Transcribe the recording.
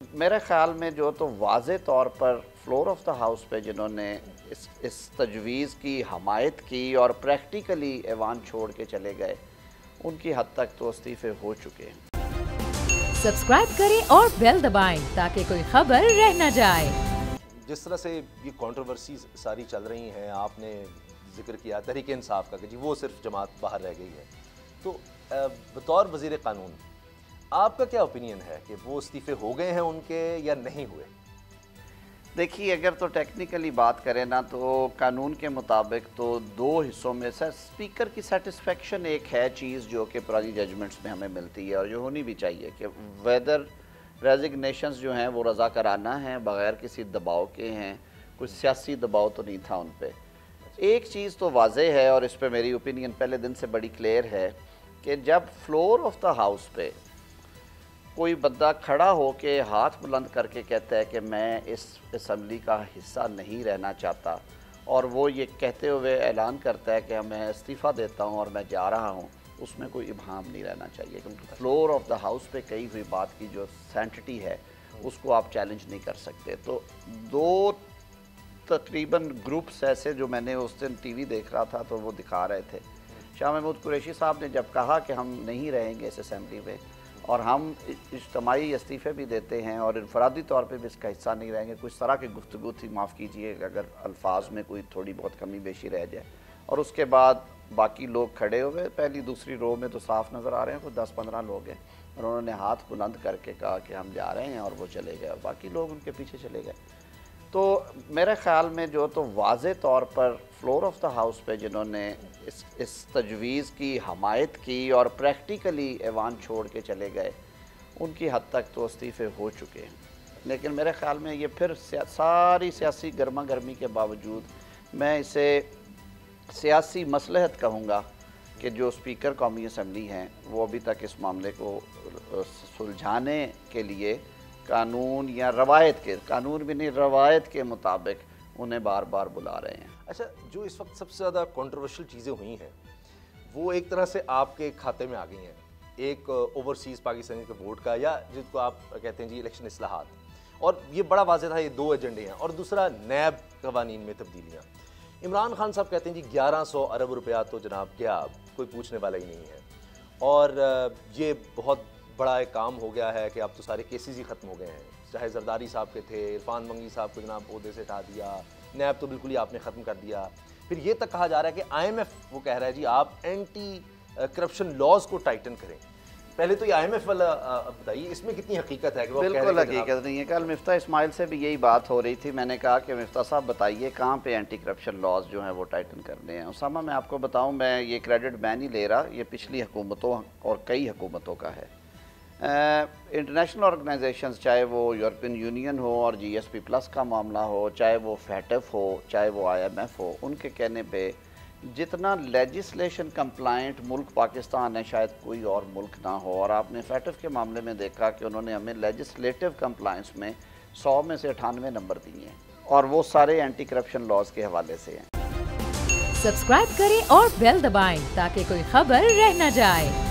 मेरे ख़्याल में जो तो वाज़े तौर पर फ्लोर ऑफ द हाउस पे जिन्होंने इस तजवीज़ की हमायत की और प्रैक्टिकली ऐवान छोड़ के चले गए, उनकी हद तक तो इस्तीफ़े हो चुके हैं। सब्सक्राइब करें और बेल दबाएं ताकि कोई खबर रह न जाए। जिस तरह से ये कंट्रोवर्सी सारी चल रही हैं, आपने जिक्र किया तहरीक इंसाफ का कि जी वो सिर्फ जमात बाहर रह गई है, तो बतौर वज़ीर क़ानून आपका क्या ओपिनियन है कि वो इस्तीफ़े हो गए हैं उनके या नहीं हुए? देखिए, अगर तो टेक्निकली बात करें ना, तो कानून के मुताबिक तो दो हिस्सों में सर स्पीकर की सेटिस्फेक्शन एक है चीज़ जो कि पुरानी जजमेंट्स में हमें मिलती है और जो होनी भी चाहिए कि वेदर रेजिग्नेशंस जो हैं वो रज़ा कराना है, बग़ैर किसी दबाव के हैं, कुछ सियासी दबाव तो नहीं था उन पर। एक चीज़ तो वाज़े है और इस पर मेरी ओपिनियन पहले दिन से बड़ी क्लियर है कि जब फ्लोर ऑफ द हाउस पे कोई बंदा खड़ा हो के हाथ बुलंद करके कहता है कि मैं इस असम्बली का हिस्सा नहीं रहना चाहता और वो ये कहते हुए ऐलान करता है कि मैं इस्तीफ़ा देता हूँ और मैं जा रहा हूँ, उसमें कोई इब्हाम नहीं रहना चाहिए, क्योंकि फ्लोर ऑफ द हाउस पे कही हुई बात की जो सैंटिटी है उसको आप चैलेंज नहीं कर सकते। तो दो तकरीबन ग्रुप्स ऐसे जो मैंने उस दिन टीवी देख रहा था तो वो दिखा रहे थे। शाह महमूद कुरैशी साहब ने जब कहा कि हम नहीं रहेंगे इस असम्बली में और हम इज्तिमाई इस्तीफ़े भी देते हैं और इनफरादी तौर पे भी इसका हिस्सा नहीं रहेंगे, कुछ तरह की गुफ्तगू थी, माफ़ कीजिए अगर अल्फाज में कोई थोड़ी बहुत कमी बेशी रह जाए, और उसके बाद बाकी लोग खड़े हुए, पहली दूसरी रो में तो साफ़ नज़र आ रहे हैं कोई 10-15 लोग हैं, और उन्होंने हाथ बुलंद करके कहा कि हम जा रहे हैं और वो चले गए और बाकी लोग उनके पीछे चले गए। तो मेरे ख़्याल में जो तो वाज़े तौर पर फ्लोर ऑफ द हाउस पे जिन्होंने इस तजवीज़ की हमायत की और प्रैक्टिकली ऐवान छोड़ के चले गए, उनकी हद तक तो इस्तीफ़े हो चुके हैं। लेकिन मेरे ख़्याल में ये फिर सारी सियासी गर्मा गर्मी के बावजूद मैं इसे सियासी मसलहत कहूँगा कि जो स्पीकर कौमी असम्बली हैं वो अभी तक इस मामले को सुलझाने के लिए कानून या रवायत के, कानून भी नहीं रवायत के मुताबिक उन्हें बार बार बुला रहे हैं। अच्छा, जो इस वक्त सबसे ज़्यादा कंट्रोवर्शियल चीज़ें हुई हैं वो एक तरह से आपके खाते में आ गई हैं। एक ओवरसीज़ पाकिस्तानी के वोट का, या जिसको आप कहते हैं जी इलेक्शन इस्लाहात, और ये बड़ा वाज़ेह था, ये दो एजेंडे हैं, और दूसरा नैब कवानीन में तब्दीलियाँ। इमरान खान साहब कहते हैं जी 1100 अरब रुपया तो जनाब गया, कोई पूछने वाला ही नहीं है, और ये बहुत बड़ा एक काम हो गया है कि अब तो सारे केसेस ही ख़त्म हो गए हैं, चाहे जरदारी साहब के थे, इरफान मंगी साहब को जनाब ओहदे से हटा दिया, नैब तो बिल्कुल ही आपने ख़त्म कर दिया। फिर ये तक कहा जा रहा है कि IMF वो कह रहा है जी आप एंटी करप्शन लॉज को टाइटन करें। पहले तो ये IMF वाला बताइए, इसमें कितनी हकीकत है? कि बिल्कुल हकीकत नहीं है। कल मिफ्ता इस्माइल से भी यही बात हो रही थी, मैंने कहा कि मिफ्ता साहब बताइए कहाँ पे एंटी करप्शन लॉज जो हैं वो टाइटन करने हैं। उसामा, मैं आपको बताऊँ, मैं ये क्रेडिट मैं नहीं ले रहा, ये पिछली हुकूमतों और कई हुकूमतों का है। इंटरनेशनल ऑर्गेनाइजेशंस, चाहे वो यूरोपियन यूनियन हो और GSP+ का मामला हो, चाहे वो FATF हो, चाहे वो IMF हो, उनके कहने पे जितना लेजिस्लेशन कंप्लाइंट मुल्क पाकिस्तान है शायद कोई और मुल्क ना हो। और आपने FATF के मामले में देखा कि उन्होंने हमें लेजिस्लेटिव कंप्लाइंस में 100 में से 98 नंबर दिए हैं, और वो सारे एंटी करप्शन लॉज के हवाले से हैं। सब्सक्राइब करें और बेल दबाएं ताकि कोई खबर रह न जाए।